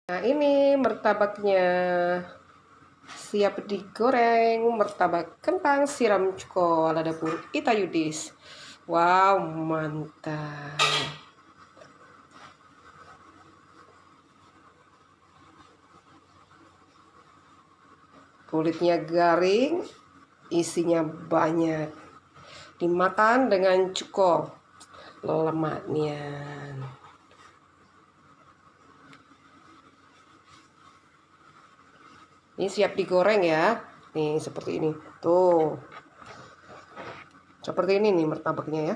Nah, ini martabaknya. Siap digoreng. Martabak kentang siram cuko ala dapur Ita Yudis. Wow, mantap. Kulitnya garing, isinya banyak. Dimakan dengan cuko lemaknya. Ini siap digoreng ya. Nih seperti ini. Tuh. Seperti ini nih martabaknya ya.